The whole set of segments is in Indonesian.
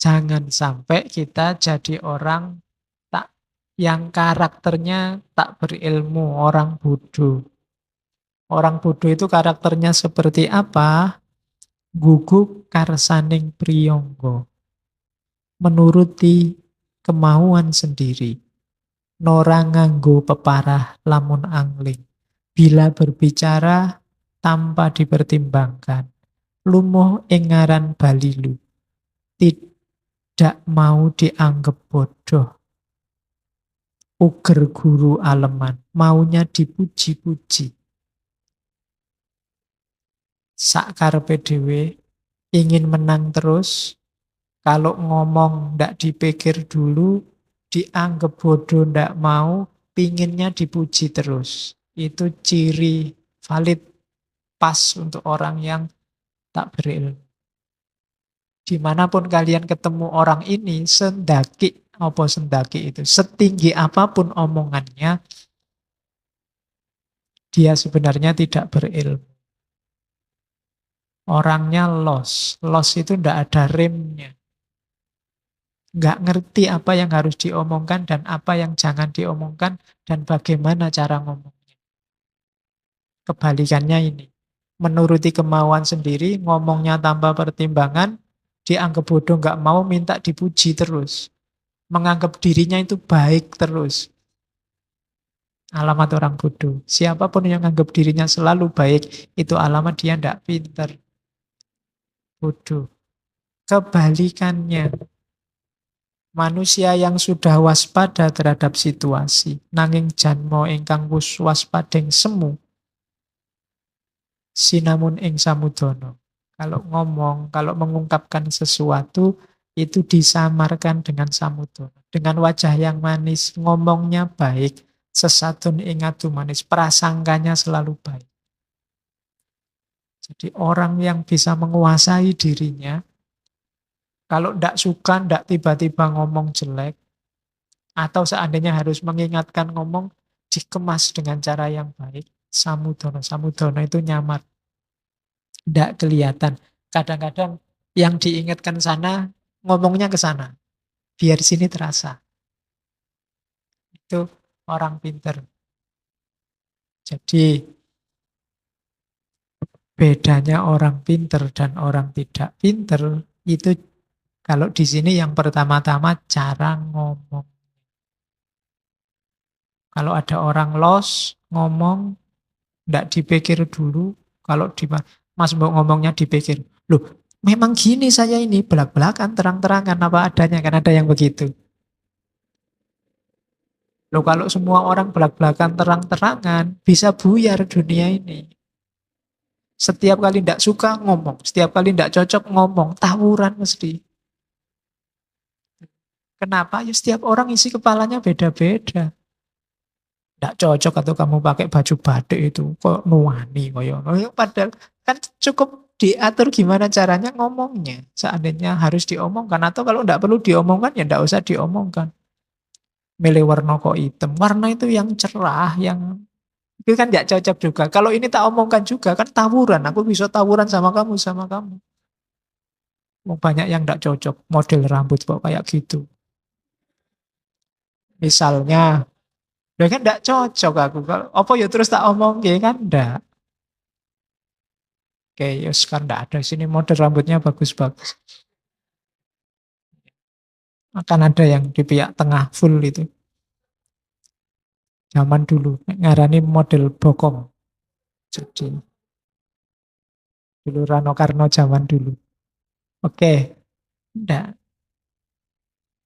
Jangan sampai kita jadi orang tak yang karakternya tak berilmu, orang bodoh. Orang bodoh itu karakternya seperti apa? Guguk karsaning priyangga, menuruti kemauan sendiri. Nora nganggo peparah lamun angling. Bila berbicara tanpa dipertimbangkan. Lumuh ingaran balilu. Tidak mau dianggap bodoh. Uger guru aleman. Maunya dipuji-puji. Sakarepe dhewe ingin menang terus. Kalau ngomong ndak dipikir dulu, dianggap bodoh ndak mau, pinginnya dipuji terus. Itu ciri valid pas untuk orang yang tak berilmu. Dimanapun kalian ketemu orang ini, sendaki, apa sendaki itu, setinggi apapun omongannya, dia sebenarnya tidak berilmu. Orangnya los. Los itu ndak ada remnya. Nggak ngerti apa yang harus diomongkan dan apa yang jangan diomongkan dan bagaimana cara ngomongnya. Kebalikannya ini. Menuruti kemauan sendiri, ngomongnya tanpa pertimbangan, dianggap bodoh nggak mau, minta dipuji terus. Menganggap dirinya itu baik terus. Alamat orang bodoh. Siapapun yang menganggap dirinya selalu baik, itu alamat dia nggak pinter. Bodoh. Kebalikannya. Manusia yang sudah waspada terhadap situasi, nanging janmo ingkang wus waspadeng semu, sinamun ing samudono. Kalau ngomong, kalau mengungkapkan sesuatu, itu disamarkan dengan samudono. Dengan wajah yang manis, ngomongnya baik, sesatun ingatu manis, prasangkanya selalu baik. Jadi orang yang bisa menguasai dirinya, kalau ndak suka, ndak tiba-tiba ngomong jelek, atau seandainya harus mengingatkan ngomong, dikemas dengan cara yang baik. Samudono. Samudono itu nyamar. Tidak kelihatan. Kadang-kadang yang diingatkan sana, ngomongnya ke sana. Biar sini terasa. Itu orang pinter. Jadi, bedanya orang pinter dan orang tidak pinter, itu kalau di sini yang pertama-tama cara ngomong. Kalau ada orang los, ngomong, ndak dipikir dulu. Kalau di Mas Mbok ngomongnya dipikir. Loh, memang gini saya ini, belak-belakan, terang-terangan, apa adanya. Kan ada yang begitu. Loh, kalau semua orang belak-belakan, terang-terangan, bisa buyar dunia ini. Setiap kali ndak suka, ngomong. Setiap kali ndak cocok, ngomong. Tawuran mesti. Kenapa? Ya setiap orang isi kepalanya beda-beda. Nggak cocok atau kamu pakai baju batik itu kok nuani koyo. Padahal kan cukup diatur gimana caranya ngomongnya. Seandainya harus diomongkan atau kalau nggak perlu diomongkan ya nggak usah diomongkan. Milih warna kok hitam. Warna itu yang cerah, yang itu kan nggak cocok juga. Kalau ini tak omongkan juga kan tawuran. Aku bisa tawuran sama kamu, sama kamu. Banyak yang nggak cocok. Model rambut kok kayak gitu. Misalnya, ya kan nggak cocok aku. Kalau apa ya terus tak omong ya kan nggak. Oke, ya sekarang enggak ada. Sini model rambutnya bagus-bagus. Akan ada yang di pihak tengah full itu. Zaman dulu. Ngarani model bokong. Jadi, dulu Rano Karno zaman dulu. Oke, enggak.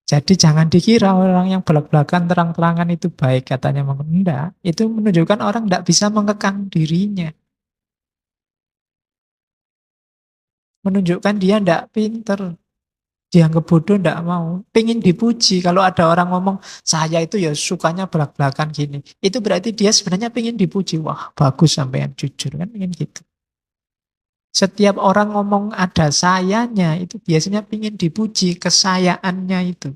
Jadi jangan dikira orang yang belak-belakan terang-terangan itu baik katanya. Enggak. Itu menunjukkan orang enggak bisa mengekang dirinya. Menunjukkan dia enggak pinter. Dianggap bodoh ndak mau. Pengen dipuji. Kalau ada orang ngomong, saya itu ya sukanya belak-belakan gini. Itu berarti dia sebenarnya pengen dipuji. Wah, bagus sampean jujur. Kan pengen gitu. Setiap orang ngomong ada sayanya, itu biasanya pengen dipuji. Kesayaannya itu.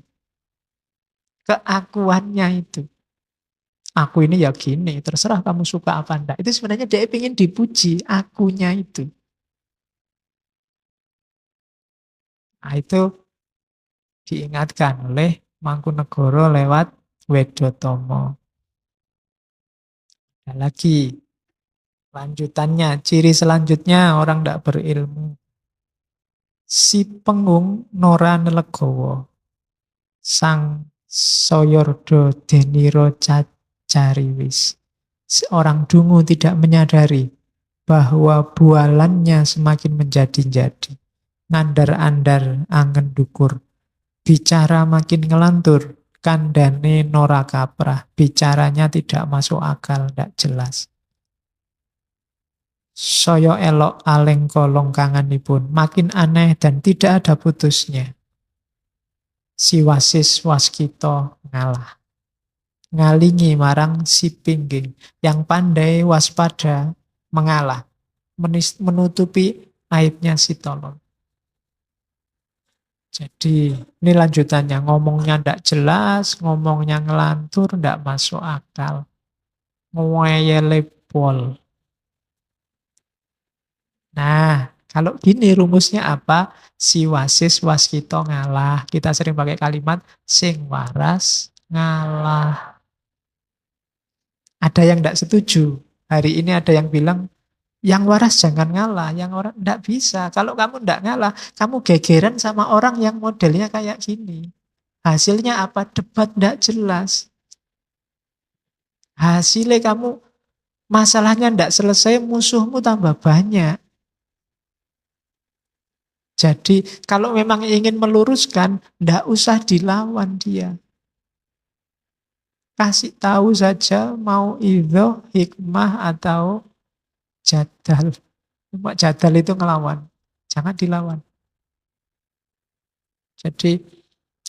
Keakuannya itu. Aku ini ya gini, terserah kamu suka apa enggak. Itu sebenarnya dia pengen dipuji. Akunya itu. Nah itu diingatkan oleh Mangkunegara lewat Wedotomo. Ada lagi lanjutannya, ciri selanjutnya orang tidak berilmu. Si Pengung Nora Nelegowo, Sang Soyordo Deniro Cacariwis. Seorang dungu tidak menyadari bahwa bualannya semakin menjadi-jadi. Ngandar-andar angen dukur. Bicara makin ngelantur. Kandane Nora Kaprah. Bicaranya tidak masuk akal, tidak jelas. Soyo elok aleng kolong kanganipun. Makin aneh dan tidak ada putusnya. Si Wasis Waskito ngalah. Ngalingi marang si Pingging. Yang pandai waspada mengalah. Menutupi aibnya si Tolong. Jadi ini lanjutannya, ngomongnya ndak jelas, ngomongnya ngelantur, ndak masuk akal. Ngeyele pol. Nah, kalau gini rumusnya apa? Si Wasis Waskito ngalah. Kita sering pakai kalimat sing waras ngalah. Ada yang ndak setuju. Hari ini ada yang bilang yang waras jangan ngalah, yang orang ndak bisa. Kalau kamu ndak ngalah, kamu gegeran sama orang yang modelnya kayak gini. Hasilnya apa? Debat ndak jelas. Hasilnya kamu masalahnya ndak selesai, musuhmu tambah banyak. Jadi kalau memang ingin meluruskan, ndak usah dilawan dia. Kasih tahu saja mau itu hikmah atau jadal. Cuma jadal itu ngelawan. Jangan dilawan. Jadi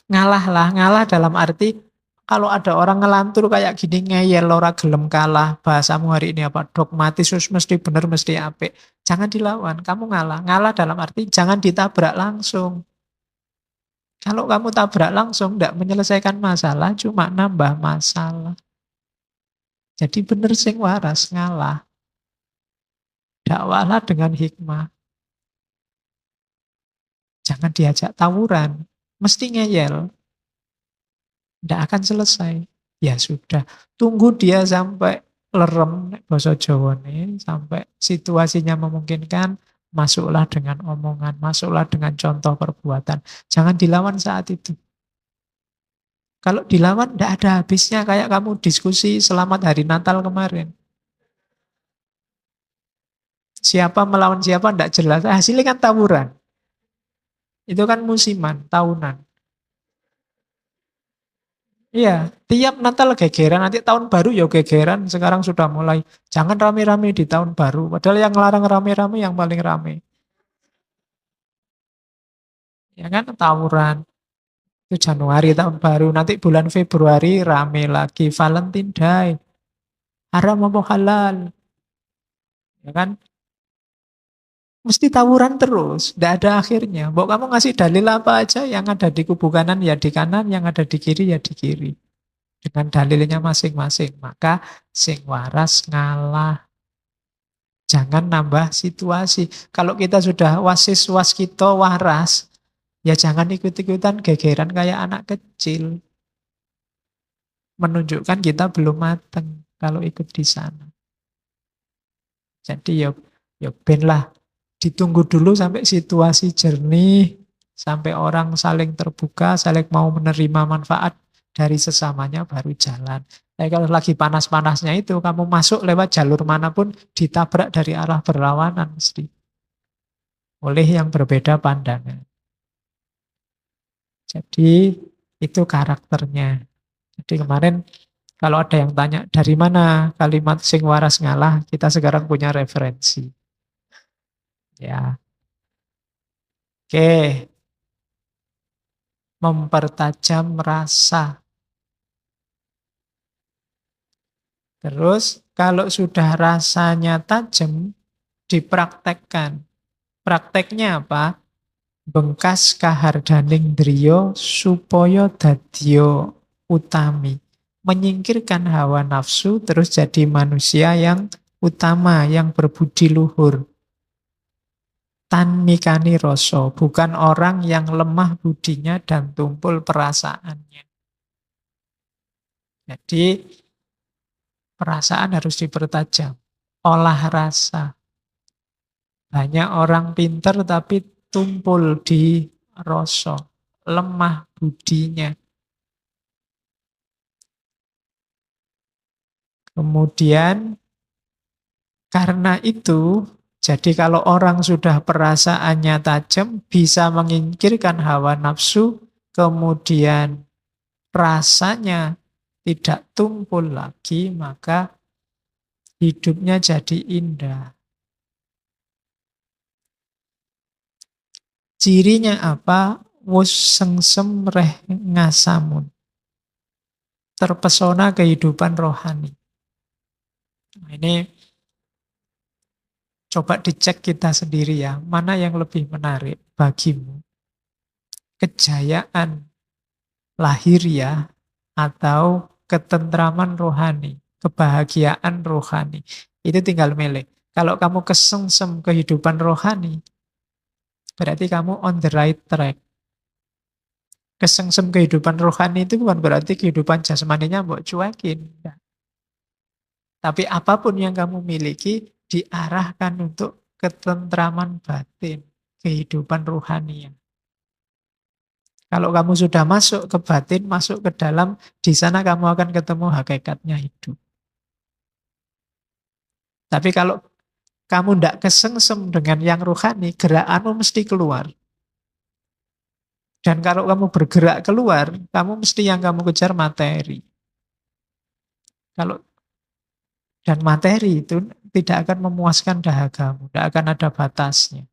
ngalah dalam arti kalau ada orang ngelantur kayak gini ngeyel ora gelem kalah, bahasamu hari ini apa? Dogmatis mesti benar mesti apik. Jangan dilawan, kamu ngalah. Ngalah dalam arti jangan ditabrak langsung. Kalau kamu tabrak langsung tidak menyelesaikan masalah, cuma nambah masalah. Jadi benar sing waras ngalah. Dakwalah dengan hikmah. Jangan diajak tawuran. Mesti ngeyel. Tidak akan selesai. Ya sudah. Tunggu dia sampai lerem, bahasa Jawa nih, sampai situasinya memungkinkan, masuklah dengan omongan, masuklah dengan contoh perbuatan. Jangan dilawan saat itu. Kalau dilawan tidak ada habisnya kayak kamu diskusi selamat hari Natal kemarin. Siapa melawan siapa tidak jelas. Hasilnya kan tawuran. Itu kan musiman, tahunan. Iya, tiap Natal gegeran, nanti tahun baru ya gegeran. Sekarang sudah mulai. Jangan rame-rame di tahun baru. Padahal yang ngelarang rame-rame yang paling rame. Ya kan, tawuran. Itu Januari tahun baru. Nanti bulan Februari rame lagi. Valentine Day. Haram apa halal. Ya kan, mesti tawuran terus, tidak ada akhirnya. Mbok kamu ngasih dalil apa aja, yang ada di kubu kanan ya di kanan, yang ada di kiri ya di kiri. Dengan dalilnya masing-masing. Maka sing waras ngalah. Jangan nambah situasi. Kalau kita sudah wasis waskito waras, ya jangan ikut-ikutan gegeran kayak anak kecil. Menunjukkan kita belum matang kalau ikut di sana. Jadi ya ben lah. Ditunggu dulu sampai situasi jernih, sampai orang saling terbuka, saling mau menerima manfaat dari sesamanya baru jalan. Tapi kalau lagi panas-panasnya itu, kamu masuk lewat jalur manapun, ditabrak dari arah berlawanan mesti. Oleh yang berbeda pandangan. Jadi itu karakternya. Jadi kemarin kalau ada yang tanya, dari mana kalimat sing waras ngalah, kita sekarang punya referensi. Ya. Oke. Mempertajam rasa. Terus kalau sudah rasanya tajam, dipraktekkan. Prakteknya apa? Bengkas kahardaning driya supaya dadya utami. Menyingkirkan hawa nafsu terus jadi manusia yang utama, yang berbudi luhur. tanikani rasa, bukan orang yang lemah budinya dan tumpul perasaannya. Jadi perasaan harus dipertajam. Olah rasa. Banyak orang pinter tapi tumpul di rasa, lemah budinya. Kemudian karena itu, jadi kalau orang sudah perasaannya tajam, bisa menyingkirkan hawa nafsu, kemudian rasanya tidak tumpul lagi, maka hidupnya jadi indah. Cirinya apa? Wus sengsem reh ngasamun. Terpesona kehidupan rohani. Nah, ini coba dicek kita sendiri ya, mana yang lebih menarik bagimu? Kejayaan lahiriah atau ketentraman rohani, kebahagiaan rohani. Itu tinggal milih. Kalau kamu kesengsem kehidupan rohani, berarti kamu on the right track. Kesengsem kehidupan rohani itu bukan berarti kehidupan jasmaninya mbok cuekin. Tapi apapun yang kamu miliki diarahkan untuk ketentraman batin, kehidupan rohani. Kalau kamu sudah masuk ke batin, masuk ke dalam, di sana kamu akan ketemu hakikatnya hidup. Tapi kalau kamu tidak kesengsem dengan yang rohani, gerakanmu mesti keluar. Dan kalau kamu bergerak keluar, kamu mesti yang kamu kejar materi. Kalau dan materi itu tidak akan memuaskan dahagamu, tidak akan ada batasnya.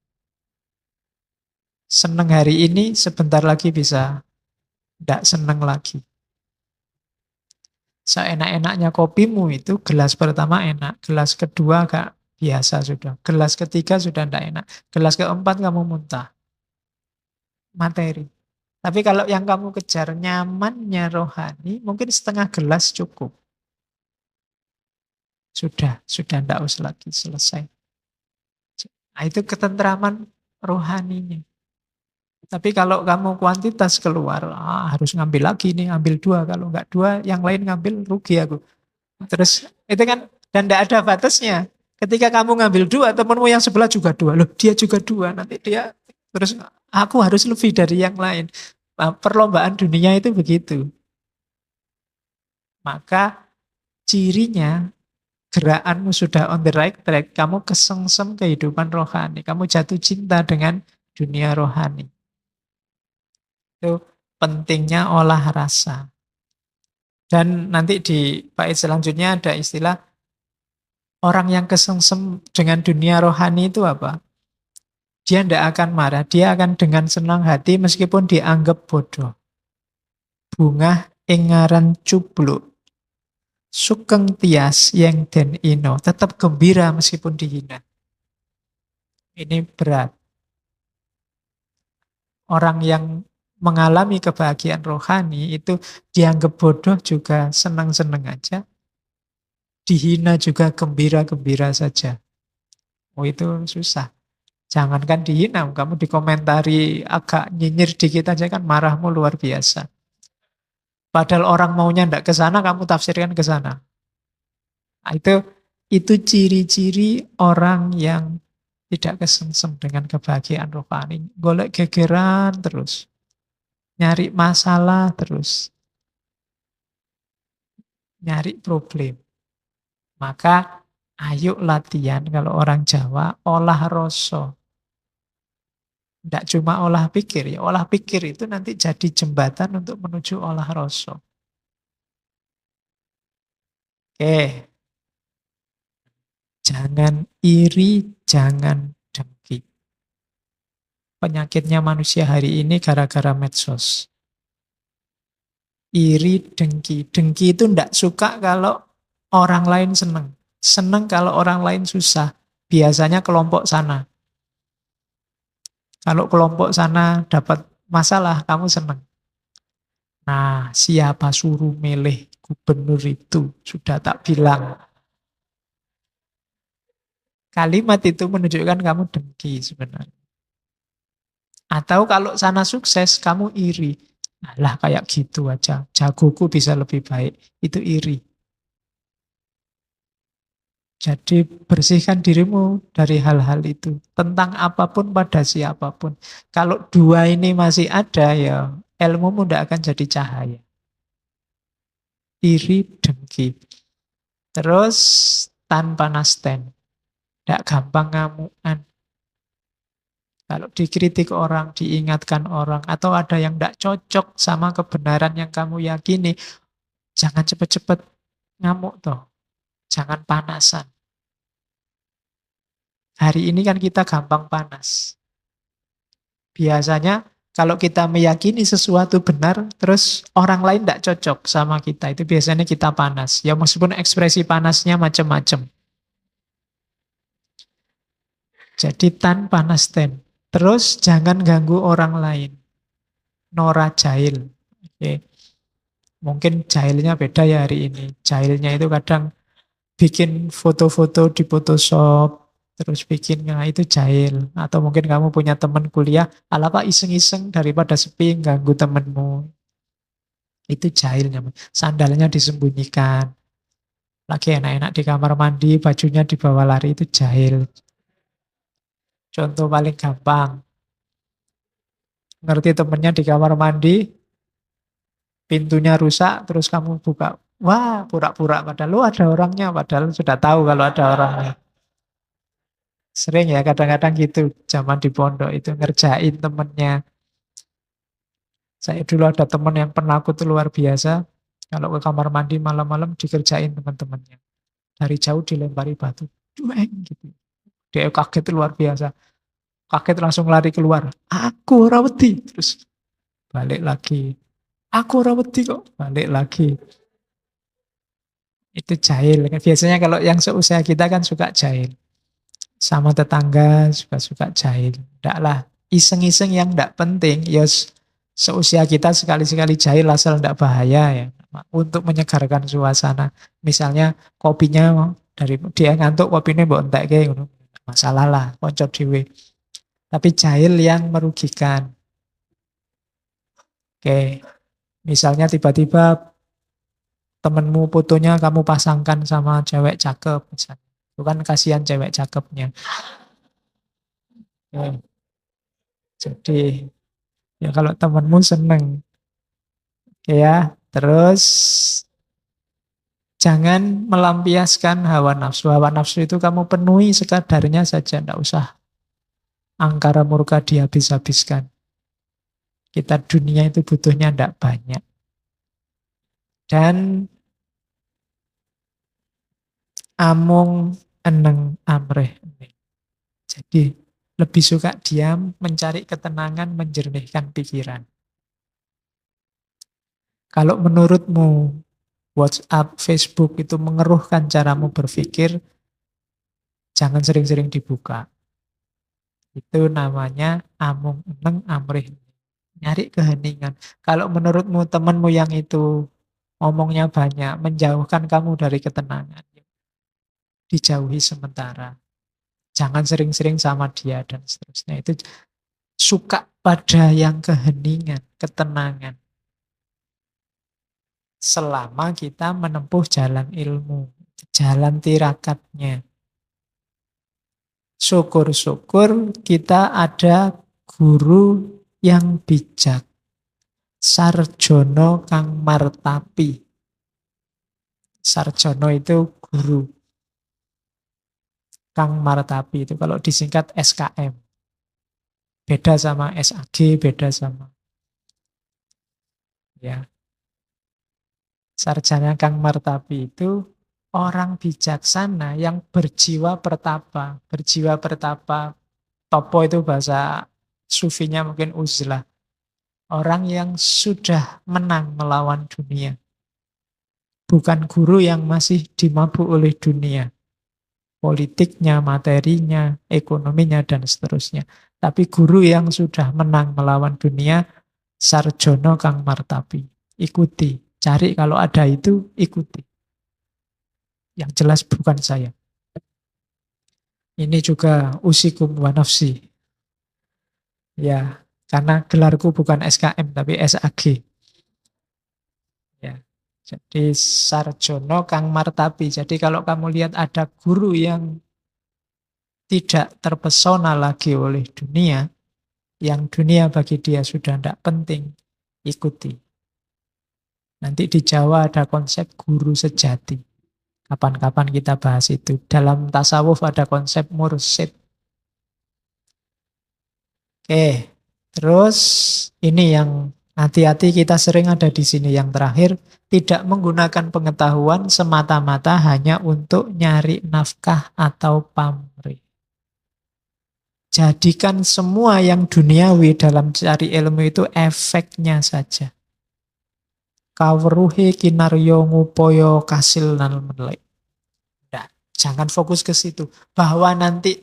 Seneng hari ini, sebentar lagi bisa tidak seneng lagi. Seenak-enaknya kopimu itu, gelas pertama enak, gelas kedua agak biasa sudah, gelas ketiga sudah tidak enak, gelas keempat kamu muntah. Materi. Tapi kalau yang kamu kejar nyamannya rohani, mungkin setengah gelas cukup. Sudah tidak usah lagi, selesai. Nah, itu ketentraman rohaninya. Tapi kalau kamu kuantitas keluar, harus ngambil lagi nih, ambil dua. Kalau enggak dua, yang lain ngambil, rugi aku. Terus itu kan, dan tidak ada batasnya. Ketika kamu ngambil dua, temanmu yang sebelah juga dua. Loh, dia juga dua. Nanti dia, terus aku harus lebih dari yang lain. Nah, perlombaan dunia itu begitu. Maka cirinya, gerakanmu sudah on the right track, kamu kesengsem kehidupan rohani, kamu jatuh cinta dengan dunia rohani. Itu pentingnya olah rasa. Dan nanti di bait selanjutnya ada istilah orang yang kesengsem dengan dunia rohani itu apa? Dia tidak akan marah, dia akan dengan senang hati meskipun dianggap bodoh. Bungah engaran cubluk. Sukeng tias yang den ino, tetap gembira meskipun dihina. Ini berat. Orang yang mengalami kebahagiaan rohani itu dianggap bodoh juga senang-senang aja. Dihina juga gembira-gembira saja. Oh, itu susah. Jangankan dihina, kamu dikomentari agak nyinyir dikit aja kan marahmu luar biasa. Padahal orang maunya ndak ke sana, kamu tafsirkan ke sana. Nah, itu ciri-ciri orang yang tidak kesengsem dengan kebahagiaan rohani. Golek gegeran terus. Nyari masalah terus. Nyari problem. Maka ayo latihan kalau orang Jawa, olah rasa. Tidak cuma olah pikir, ya olah pikir itu nanti jadi jembatan untuk menuju olah rasa. Oke. Jangan iri, jangan dengki. Penyakitnya manusia hari ini gara-gara medsos. Iri, dengki. Dengki itu tidak suka kalau orang lain senang. Senang kalau orang lain susah. Biasanya kelompok sana. Kalau kelompok sana dapat masalah, kamu senang. Nah, siapa suruh milih gubernur itu? Sudah tak bilang. Kalimat itu menunjukkan kamu dengki sebenarnya. Atau kalau sana sukses, kamu iri. Alah kayak gitu aja, jagoku bisa lebih baik. Itu iri. Jadi bersihkan dirimu dari hal-hal itu. Tentang apapun pada siapapun. Kalau dua ini masih ada ya ilmumu tidak akan jadi cahaya. Iri, dengki. Terus tanpa nasten. Tidak gampang ngamuan. Kalau dikritik orang, diingatkan orang, atau ada yang tidak cocok sama kebenaran yang kamu yakini, jangan cepet-cepet ngamuk toh. Jangan panasan. Hari ini kan kita gampang panas. Biasanya kalau kita meyakini sesuatu benar, terus orang lain tidak cocok sama kita, itu biasanya kita panas. Ya meskipun ekspresi panasnya macam-macam. Jadi tanpa nasten. Terus jangan ganggu orang lain. Nora jahil. Oke. Mungkin jahilnya beda ya hari ini. Jahilnya itu kadang bikin foto-foto di Photoshop, terus bikin, nah itu jahil. Atau mungkin kamu punya teman kuliah, ala pak iseng-iseng daripada sepi ganggu temenmu. Itu jahilnya. Sandalnya disembunyikan. Lagi enak-enak di kamar mandi, bajunya dibawa lari, itu jahil. Contoh paling gampang. Ngerti temennya di kamar mandi, pintunya rusak, terus kamu buka. Wah, pura-pura padahal lu ada orangnya, padahal sudah tahu kalau ada orangnya. Sering ya kadang-kadang gitu, zaman di pondok itu ngerjain temennya. Saya dulu ada teman yang penakut luar biasa, kalau ke kamar mandi malam-malam dikerjain teman-temannya. Dari jauh dilempari batu, dueng gitu. Dia kaget luar biasa. Kaget langsung lari keluar. Aku ora wedi. Terus balik lagi. Aku ora wedi kok. Balik lagi. Itu jahil. Biasanya kalau yang seusia kita kan suka jahil. Sama tetangga suka jahil. Ndak lah. Iseng-iseng yang ndak penting. Ya seusia kita sekali-sekali jahil asal ndak bahaya ya. Untuk menyegarkan suasana. Misalnya kopinya dari dia ngantuk kopinya mbok entekke ngono. Masalah lah, konco dhewe. Tapi jahil yang merugikan. Oke, misalnya tiba-tiba temenmu fotonya kamu pasangkan sama cewek cakep misalnya. Itu kan kasihan cewek cakepnya. Oke. Jadi ya kalau temenmu seneng. Oke ya, terus jangan melampiaskan hawa nafsu. Hawa nafsu itu kamu penuhi sekadarnya saja, tidak usah angkara murka dihabis-habiskan. Kita dunia itu butuhnya tidak banyak. Dan amung eneng amreh. Jadi lebih suka diam, mencari ketenangan, menjernihkan pikiran. Kalau menurutmu WhatsApp, Facebook itu mengeruhkan caramu berpikir, jangan sering-sering dibuka. Itu namanya amung eneng amrih. Nyari keheningan. Kalau menurutmu temanmu yang itu ngomongnya banyak, menjauhkan kamu dari ketenangan, dijauhi sementara. Jangan sering-sering sama dia dan seterusnya. Itu suka pada yang keheningan, ketenangan. Selama kita menempuh jalan ilmu, jalan tirakatnya. Syukur-syukur kita ada guru yang bijak. Sarjono kang martapi. Sarjono itu guru. Kang martapi itu kalau disingkat SKM. Beda sama SAG, beda sama ya. Sarjana kang martapi itu orang bijaksana yang berjiwa pertapa. Berjiwa pertapa, topo itu bahasa sufinya mungkin uzlah. Orang yang sudah menang melawan dunia. Bukan guru yang masih dimabuk oleh dunia. Politiknya, materinya, ekonominya, dan seterusnya. Tapi guru yang sudah menang melawan dunia, sarjono kang martapi. Ikuti, cari kalau ada itu, ikuti. Yang jelas bukan saya. Ini juga usikum wa nafsi. Ya, Karena gelarku bukan SKM tapi SAG. Ya. Jadi sarjono kang martapi. Jadi kalau kamu lihat ada guru yang tidak terpesona lagi oleh dunia, yang dunia bagi dia sudah tidak penting, ikuti. Nanti di Jawa ada konsep guru sejati. Kapan-kapan kita bahas itu. Dalam tasawuf ada konsep mursyid. Oke, terus ini yang hati-hati kita sering ada di sini yang terakhir, tidak menggunakan pengetahuan semata-mata hanya untuk nyari nafkah atau pamrih. Jadikan semua yang duniawi dalam cari ilmu itu efeknya saja. Kawruhi kinaryo ngupoyo kasil nal menlek. Nah, jangan fokus ke situ. Bahwa nanti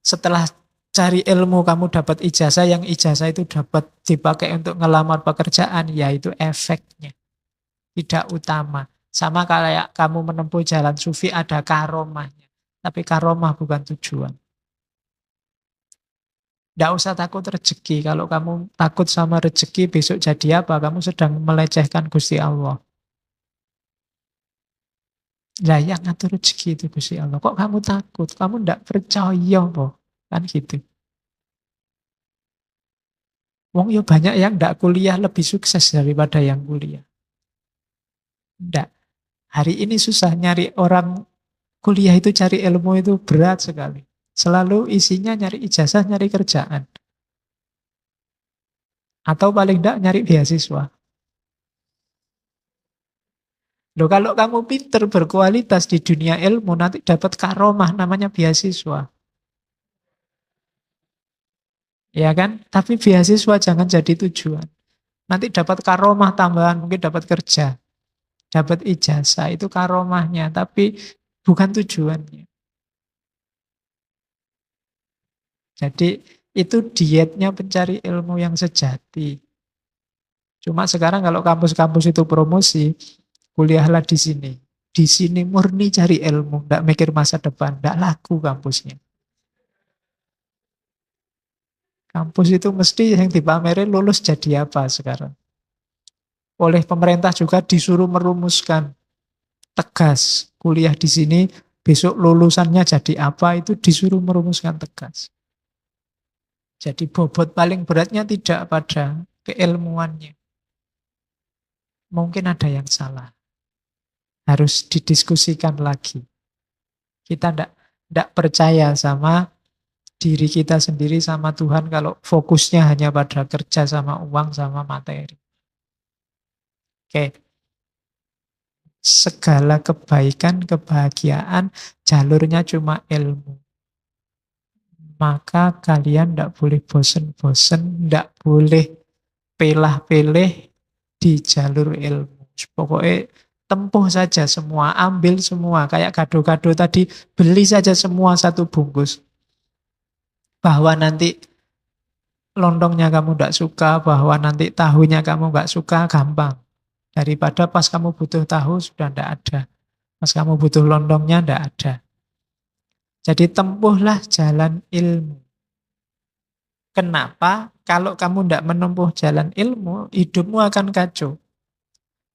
setelah cari ilmu kamu dapat ijazah, yang ijazah itu dapat dipakai untuk ngelamar pekerjaan, yaitu efeknya. Tidak utama. Sama kayak kamu menempuh jalan sufi ada karomahnya. Tapi karomah bukan tujuan. Tidak usah takut rezeki. Kalau kamu takut sama rezeki, besok jadi apa? Kamu sedang melecehkan Gusti Allah. Lah yang ngatur rezeki itu Gusti Allah. Kok kamu takut? Kamu tidak percaya kok. Kan gitu. Wong ya banyak yang tidak kuliah lebih sukses daripada yang kuliah. Tidak. Hari ini susah nyari orang kuliah itu cari ilmu itu berat sekali. Selalu isinya nyari ijazah, nyari kerjaan. Atau paling tidak nyari beasiswa. Loh kalau kamu pinter berkualitas di dunia ilmu nanti dapat karomah namanya beasiswa. Ya kan? Tapi beasiswa jangan jadi tujuan. Nanti dapat karomah tambahan, mungkin dapat kerja. Dapat ijazah, itu karomahnya. Tapi bukan tujuannya. Jadi itu dietnya pencari ilmu yang sejati. Cuma sekarang kalau kampus-kampus itu promosi, kuliahlah di sini. Di sini murni cari ilmu, tidak mikir masa depan, tidak laku kampusnya. Kampus itu mesti yang dipamerin lulus jadi apa sekarang. Oleh pemerintah juga disuruh merumuskan tegas. Kuliah di sini, besok lulusannya jadi apa, itu disuruh merumuskan tegas. Jadi bobot paling beratnya tidak pada keilmuannya. Mungkin ada yang salah. Harus didiskusikan lagi. Kita tidak percaya sama diri kita sendiri, sama Tuhan kalau fokusnya hanya pada kerja sama uang sama materi. Oke. Segala kebaikan, kebahagiaan, jalurnya cuma ilmu. Maka kalian tidak boleh bosen-bosen, tidak boleh pelah-peleh di jalur ilmu. Pokoknya tempuh saja semua, ambil semua. Kayak gado-gado tadi, beli saja semua satu bungkus. Bahwa nanti lontongnya kamu tidak suka, bahwa nanti tahunya kamu nggak suka, gampang. Daripada pas kamu butuh tahu sudah tidak ada. Pas kamu butuh lontongnya tidak ada. Jadi tempuhlah jalan ilmu. Kenapa? Kalau kamu tidak menempuh jalan ilmu, hidupmu akan kacau.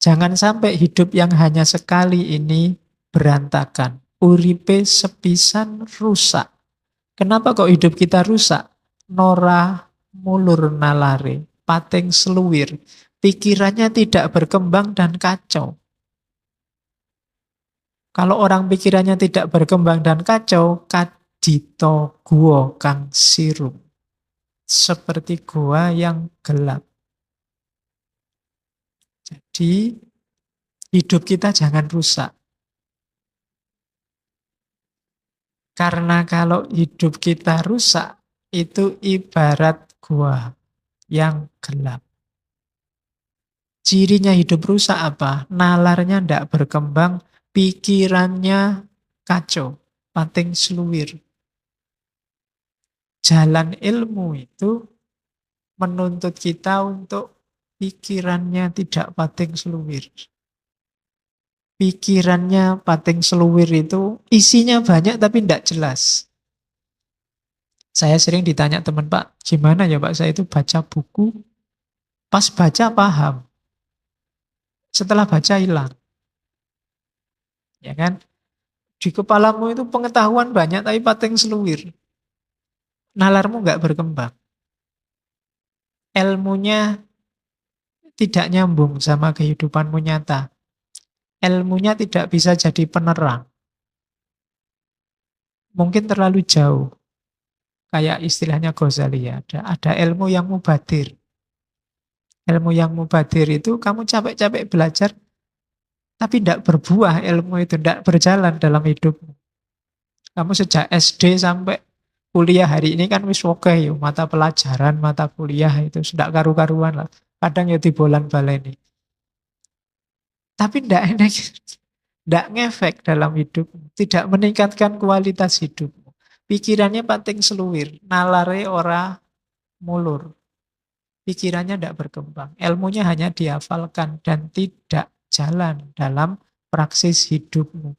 Jangan sampai hidup yang hanya sekali ini berantakan. Uripe sepisan rusak. Kenapa kok hidup kita rusak? Nora mulur nalare, pating seluwir. Pikirannya tidak berkembang dan kacau. Kalau orang pikirannya tidak berkembang dan kacau, kadito guo kang sirum. Seperti gua yang gelap. Jadi hidup kita jangan rusak. Karena kalau hidup kita rusak, itu ibarat gua yang gelap. Cirinya hidup rusak apa? Nalarnya tidak berkembang, pikirannya kacau, pating seluwir. Jalan ilmu itu menuntut kita untuk pikirannya tidak pating seluwir. Pikirannya pating seluwir itu isinya banyak tapi tidak jelas. Saya sering ditanya teman, Pak, gimana ya Pak, saya itu baca buku, pas baca paham, setelah baca hilang. Ya kan? Di kepalamu itu pengetahuan banyak, tapi pating seluwir. Nalarmu nggak berkembang. Ilmunya tidak nyambung sama kehidupanmu nyata. Ilmunya tidak bisa jadi penerang. Mungkin terlalu jauh. Kayak istilahnya Ghazali ya. Ada ilmu yang mubadir. Ilmu yang mubadir itu kamu capek-capek belajar, tapi tidak berbuah ilmu itu, tidak berjalan dalam hidupmu. Kamu sejak SD sampai kuliah hari ini kan wis oke yo, mata pelajaran, mata kuliah itu sudah karu-karuan lah. Kadang ya dibolan baleni. Tapi tidak ngefek dalam hidupmu, tidak meningkatkan kualitas hidupmu. Pikirannya pating seluwir, nalare ora mulur. Pikirannya tidak berkembang. Ilmunya hanya dihafalkan dan tidak jalan dalam praksis hidupmu.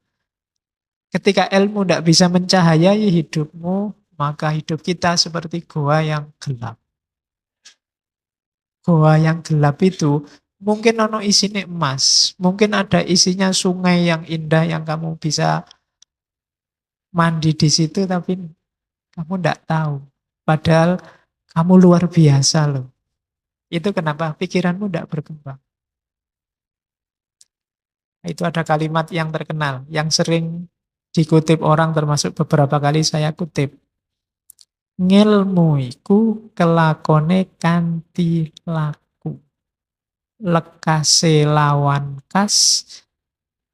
Ketika ilmu tidak bisa mencahayai hidupmu, maka hidup kita seperti goa yang gelap. Goa yang gelap itu mungkin ono isinya emas, mungkin ada isinya sungai yang indah yang kamu bisa mandi di situ, tapi kamu tidak tahu. Padahal kamu luar biasa loh. Itu kenapa pikiranmu tidak berkembang. Itu ada kalimat yang terkenal, yang sering dikutip orang, termasuk beberapa kali saya kutip. Ngilmu iku kelakone kanthi laku. Lekase lawan kas,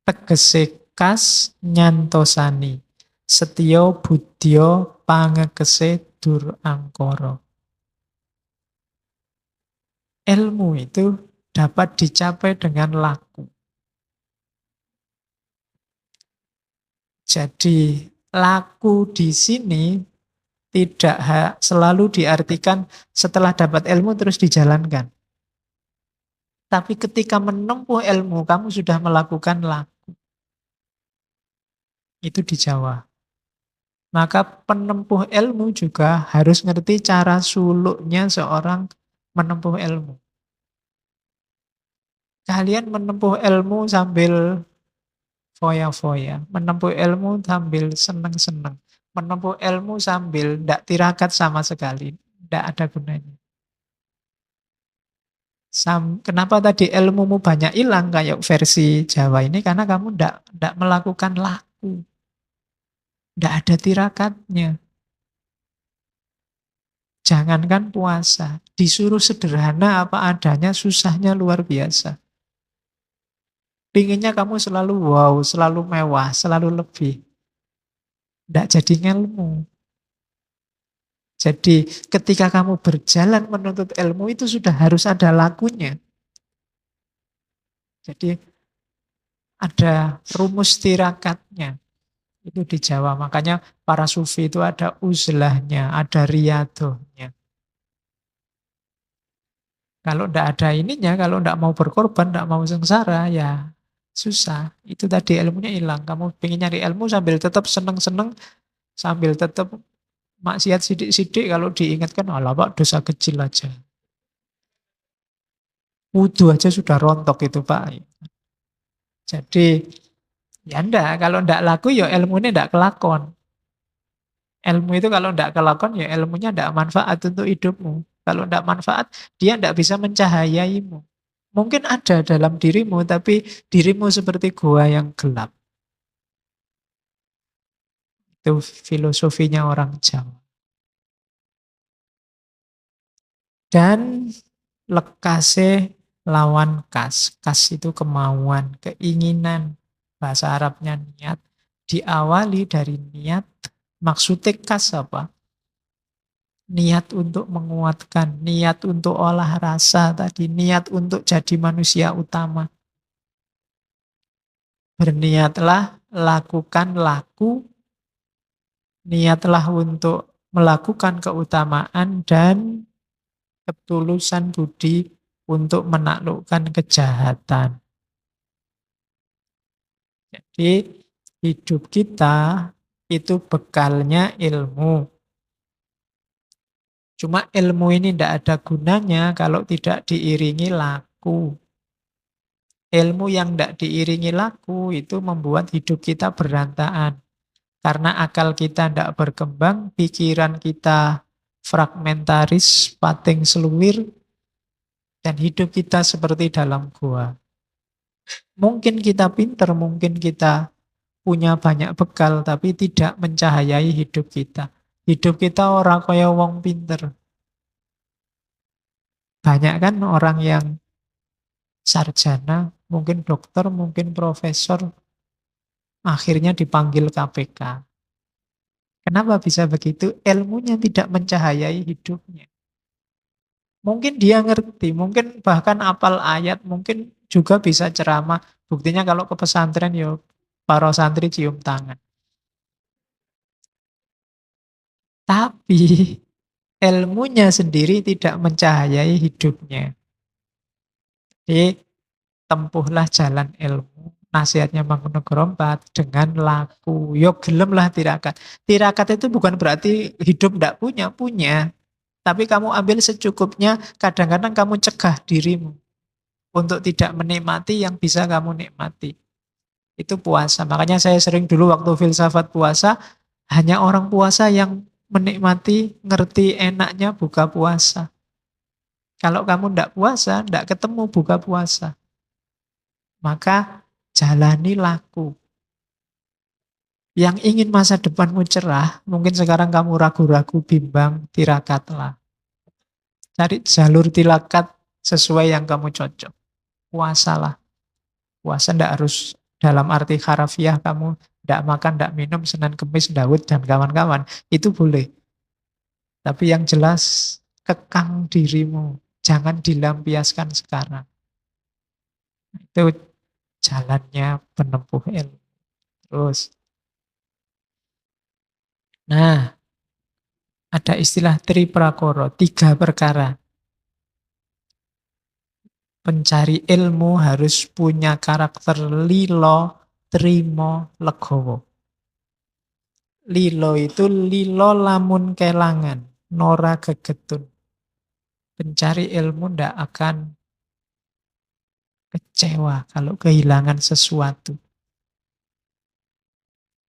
tegese kas nyantosani. Setya budya pangekese dur angkara. Ilmu itu dapat dicapai dengan laku. Jadi laku di sini tidak selalu diartikan setelah dapat ilmu terus dijalankan. Tapi ketika menempuh ilmu, kamu sudah melakukan laku. Itu di Jawa. Maka penempuh ilmu juga harus ngerti cara suluknya seorang menempuh ilmu. Kalian menempuh ilmu sambil foya-foya, menempuh ilmu sambil seneng-seneng, menempuh ilmu sambil tidak tirakat sama sekali, tidak ada gunanya. Kenapa tadi ilmumu banyak hilang kayak versi Jawa ini? Karena kamu tidak melakukan laku, tidak ada tirakatnya. Jangankan puasa, disuruh sederhana apa adanya, susahnya luar biasa. Pinginnya kamu selalu wow, selalu mewah, selalu lebih. Tidak jadi ilmu. Jadi ketika kamu berjalan menuntut ilmu itu sudah harus ada lakunya. Jadi ada rumus tirakatnya. Itu di Jawa. Makanya para sufi itu ada uzlahnya, ada riadohnya. Kalau tidak ada ininya, kalau tidak mau berkorban, tidak mau sengsara, ya susah. Itu tadi ilmunya hilang. Kamu ingin nyari ilmu sambil tetap seneng-seneng, sambil tetap maksiat sidik-sidik, kalau diingatkan, alah Pak, dosa kecil aja. Wudhu aja sudah rontok itu Pak. Jadi, ya enggak, kalau enggak laku ya ilmunya enggak kelakon. Ilmu itu kalau enggak kelakon ya ilmunya enggak manfaat untuk hidupmu. Kalau enggak manfaat, dia enggak bisa mencahayaimu. Mungkin ada dalam dirimu, tapi dirimu seperti gua yang gelap. Itu filosofinya orang Jawa. Dan lekase lawan kas. Kas itu kemauan, keinginan. Bahasa Arabnya niat. Diawali dari niat. Maksudnya kas apa? Niat untuk menguatkan, niat untuk olah rasa tadi, niat untuk jadi manusia utama. Berniatlah, lakukan laku, niatlah untuk melakukan keutamaan dan ketulusan budi untuk menaklukkan kejahatan. Jadi hidup kita itu bekalnya ilmu. Cuma ilmu ini tidak ada gunanya kalau tidak diiringi laku. Ilmu yang tidak diiringi laku itu membuat hidup kita berantakan. Karena akal kita tidak berkembang, pikiran kita fragmentaris, pating seluwir, dan hidup kita seperti dalam gua. Mungkin kita pinter, mungkin kita punya banyak bekal, tapi tidak mencahayai hidup kita. Hidup kita orang kaya wong pinter. Banyak kan orang yang sarjana, mungkin dokter, mungkin profesor, akhirnya dipanggil KPK. Kenapa bisa begitu? Ilmunya tidak mencahayai hidupnya. Mungkin dia ngerti, mungkin bahkan apal ayat, mungkin juga bisa ceramah. Buktinya kalau ke pesantren, yo para santri cium tangan. Tapi ilmunya sendiri tidak mencahayai hidupnya. Jadi tempuhlah jalan ilmu. Nasihatnya Mangkunegoro 4 dengan laku. Yo gelemlah tirakat. Tirakat itu bukan berarti hidup tidak punya, punya. Tapi kamu ambil secukupnya, kadang-kadang kamu cegah dirimu untuk tidak menikmati yang bisa kamu nikmati. Itu puasa. Makanya saya sering dulu waktu filsafat puasa, hanya orang puasa yang menikmati, ngerti enaknya buka puasa. Kalau kamu tidak puasa, tidak ketemu buka puasa. Maka jalani laku. Yang ingin masa depanmu cerah, mungkin sekarang kamu ragu-ragu, bimbang, tirakatlah. Cari jalur tirakat sesuai yang kamu cocok. Puasalah. Puasa tidak harus dalam arti harafiah kamu tidak makan, tidak minum, Senin, Kemis, Daud, dan kawan-kawan. Itu boleh. Tapi yang jelas, kekang dirimu. Jangan dilampiaskan sekarang. Itu jalannya penempuh ilmu. Terus. Nah, ada istilah triprakara, 3 perkara. Pencari ilmu harus punya karakter lilo, trimo, legowo. Lilo itu lilo lamun kelangan, nora gegetun. Pencari ilmu tidak akan kecewa kalau kehilangan sesuatu.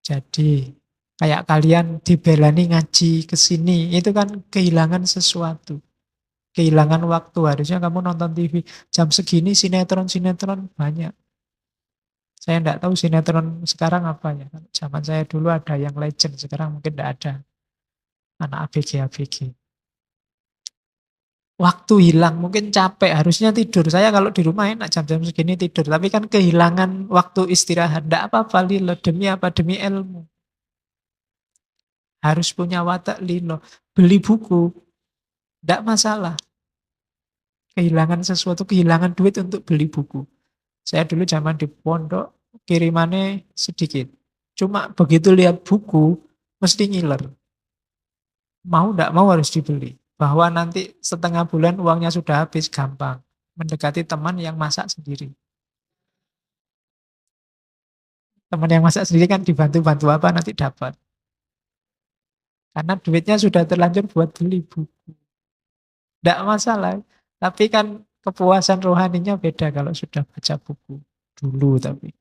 Jadi kayak kalian dibelani ngaji ke sini, itu kan kehilangan sesuatu. Kehilangan waktu, harusnya kamu nonton TV jam segini, sinetron-sinetron banyak. Saya tidak tahu sinetron sekarang apa ya. Zaman saya dulu ada yang legend, sekarang mungkin tidak ada. Anak ABG. Waktu hilang, mungkin capek, harusnya tidur. Saya kalau di rumah enak jam-jam segini tidur. Tapi kan kehilangan waktu istirahat. Tidak apa-apa lilo, demi apa? Demi ilmu. Harus punya watak lilo. Beli buku, tidak masalah. Kehilangan sesuatu, kehilangan duit untuk beli buku. Saya dulu zaman di pondok, kirimannya sedikit. Cuma begitu lihat buku, mesti ngiler. Mau tidak mau harus dibeli. Bahwa nanti setengah bulan uangnya sudah habis, gampang. Mendekati teman yang masak sendiri. Teman yang masak sendiri kan dibantu-bantu apa nanti dapat. Karena duitnya sudah terlanjur buat beli buku. Tidak masalah. Tapi kan kepuasan rohaninya beda kalau sudah baca buku. Dulu tapi.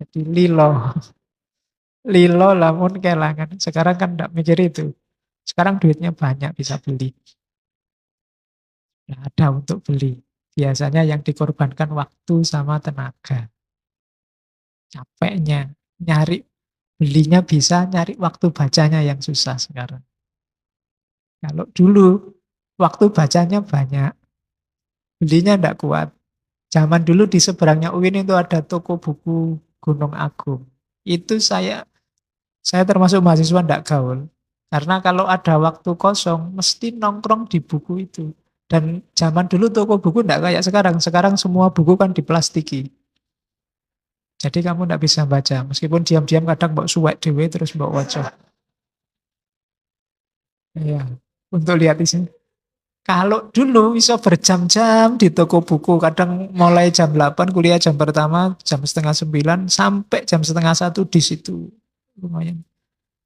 Jadi lilo. Lilo lamun kelangan. Sekarang kan tidak mikir itu. Sekarang duitnya banyak bisa beli. Tidak ada untuk beli. Biasanya yang dikorbankan waktu sama tenaga. Capeknya. Nyari belinya bisa, nyari waktu bacanya yang susah sekarang. Kalau dulu waktu bacanya banyak. Belinya tidak kuat. Zaman dulu di seberangnya UIN itu ada toko buku Gunung Agung. Itu saya termasuk mahasiswa tidak gaul. Karena kalau ada waktu kosong, mesti nongkrong di buku itu. Dan zaman dulu toko buku tidak kayak sekarang. Sekarang semua buku kan diplastiki. Jadi kamu tidak bisa baca. Meskipun diam-diam kadang mbok suwek dewe terus mbok waca. Iya, untuk lihat isi. Kalau dulu bisa berjam-jam di toko buku, kadang mulai jam 8 kuliah jam pertama, jam setengah 9 sampai jam setengah 1 di situ. Lumayan.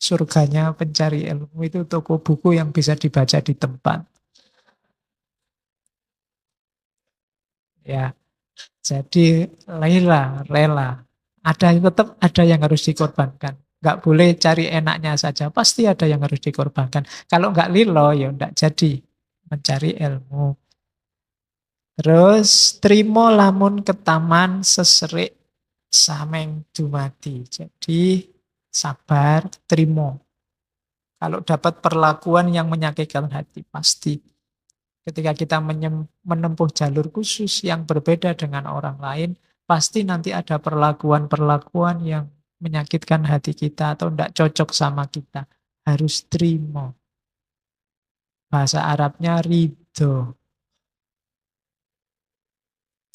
Surganya pencari ilmu itu toko buku yang bisa dibaca di tempat. Ya, jadi rela. Tetap ada yang harus dikorbankan. Nggak boleh cari enaknya saja, pasti ada yang harus dikorbankan. Kalau nggak lilo, ya nggak jadi mencari ilmu. Terus, trimo lamun ketaman seserik sameng dumadi. Jadi, sabar, trimo. Kalau dapat perlakuan yang menyakitkan hati, pasti. Ketika kita menempuh jalur khusus yang berbeda dengan orang lain, pasti nanti ada perlakuan-perlakuan yang menyakitkan hati kita atau tidak cocok sama kita. Harus terima. Bahasa Arabnya ridho.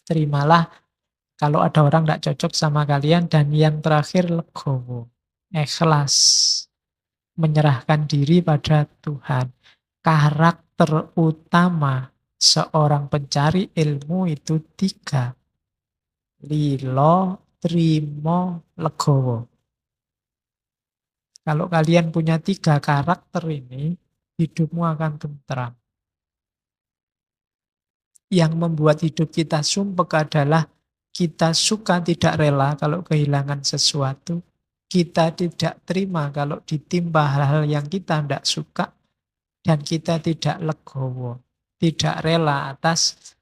Terimalah kalau ada orang tidak cocok sama kalian. Dan yang terakhir legowo. Ikhlas. Menyerahkan diri pada Tuhan. Karakter utama seorang pencari ilmu itu 3. Lilo, trimo, legowo. Kalau kalian punya 3 karakter ini, hidupmu akan tentram. Yang membuat hidup kita sumpek adalah kita suka tidak rela kalau kehilangan sesuatu. Kita tidak terima kalau ditimpa hal-hal yang kita tidak suka. Dan kita tidak legowo. Tidak rela atas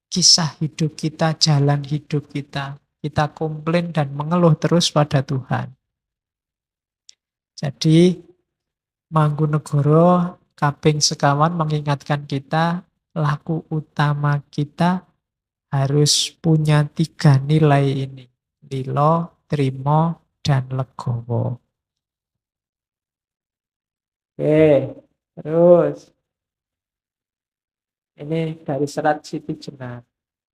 kisah hidup kita, jalan hidup kita. Kita komplain dan mengeluh terus pada Tuhan. Jadi, Mangkunegoro kaping sekawan mengingatkan kita, laku utama kita harus punya 3 nilai ini. Lilo, trimo, dan legowo. Oke, terus. Ini dari serat Siti Jenar.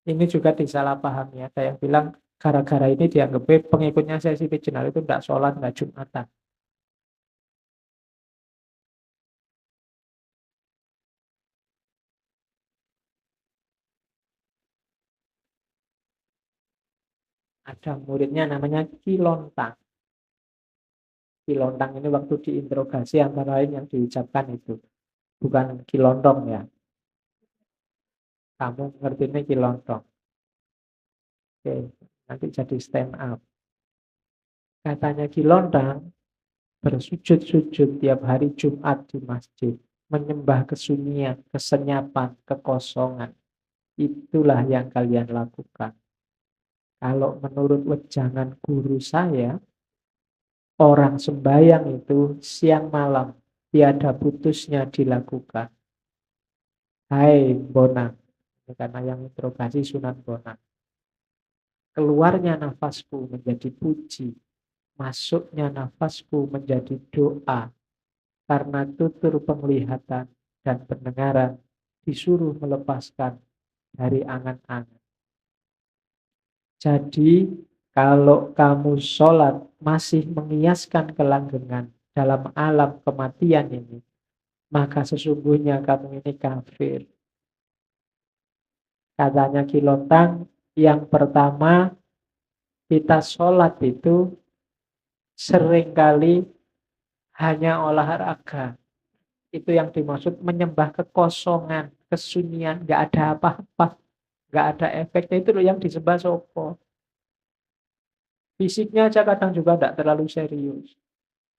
Ini juga disalahpahami. Ada yang bilang gara-gara ini dianggap pengikutnya saya Siti Jenar itu tidak sholat, tidak Jumatan. Ada muridnya namanya Kilontang. Kilontang ini waktu diinterogasi antara lain yang diucapkan itu. Bukan Kilontong ya. Kamu ngerti ini Kilontong. Oke, nanti jadi stand up. Katanya Kilontang, bersujud-sujud tiap hari Jumat di masjid. Menyembah kesunyian, kesenyapan, kekosongan. Itulah yang kalian lakukan. Kalau menurut wejangan guru saya, orang sembahyang itu siang malam tiada putusnya dilakukan. Hai Bonang, karena yang interogasi Sunan Bonang. Keluarnya nafasku menjadi puji, masuknya nafasku menjadi doa, karena tutur penglihatan dan pendengaran disuruh melepaskan dari angan-angan. Jadi kalau kamu sholat masih mengiaskan kelanggengan dalam alam kematian ini, maka sesungguhnya kamu ini kafir. Katanya Kilontang, yang pertama kita sholat itu seringkali hanya olahraga. Itu yang dimaksud menyembah kekosongan, kesunyian, nggak ada apa-apa, nggak ada efeknya. Itu loh yang disembah sopo. Fisiknya aja kadang juga tidak terlalu serius.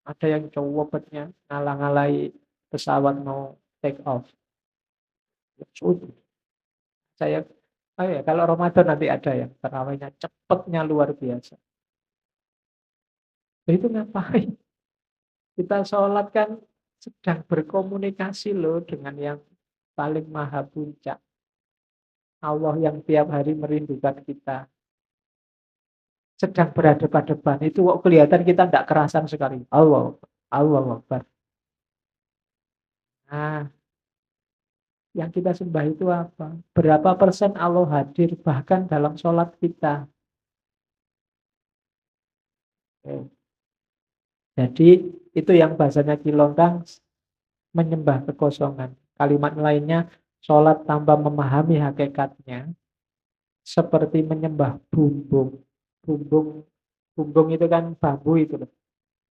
Ada yang cowoknya ngalah-ngalahi pesawat mau take off. Saya, oh ya, kalau Ramadan nanti ada yang terawihnya cepetnya luar biasa. Itu ngapain? Kita sholat kan sedang berkomunikasi loh dengan yang paling maha puncak. Allah yang tiap hari merindukan kita. Sedang berhadapan-hadapan. Itu kok kelihatan kita tidak kerasan sekali. Allah, Allah Akbar. Nah, yang kita sembah itu apa? Berapa persen Allah hadir bahkan dalam sholat kita? Oke. Jadi itu yang bahasanya Kilontang, menyembah kekosongan. Kalimat lainnya, sholat tanpa memahami hakikatnya, seperti menyembah bumbung. Bumbung, bumbung itu kan bambu itu loh.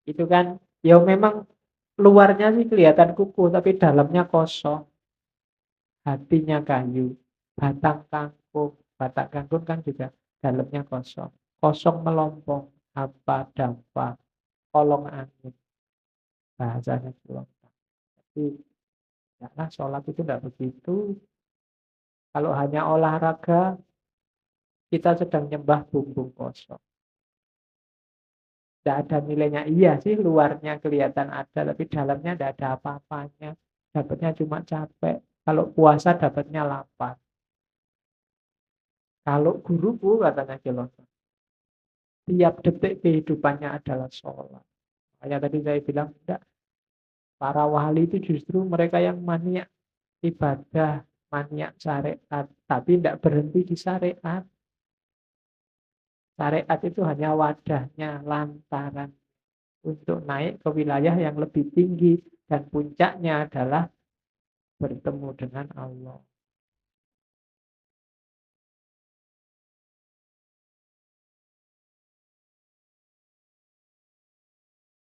Itu kan Ya memang luarnya sih kelihatan kukuh, tapi dalamnya kosong. Hatinya kayu. Batang kangkung kan juga dalamnya kosong. Kosong melompong. Apa dampak. Kolong angin. Bahasanya Jelongkang. Jadi, ya lah, sholat itu tidak begitu. Kalau hanya olahraga, kita sedang nyembah bumbung kosong. Tidak ada nilainya. Iya sih, luarnya kelihatan ada, tapi dalamnya tidak ada apa-apanya. Dapatnya cuma capek. Kalau puasa dapatnya lapar. Kalau guruku, katanya Kilonso, tiap detik kehidupannya adalah sholat. Makanya tadi saya bilang, enggak. Para wali itu justru mereka yang maniak ibadah, maniak syariat. Tapi tidak berhenti di syariat. Syariat itu hanya wadahnya, lantaran untuk naik ke wilayah yang lebih tinggi. Dan puncaknya adalah bertemu dengan Allah.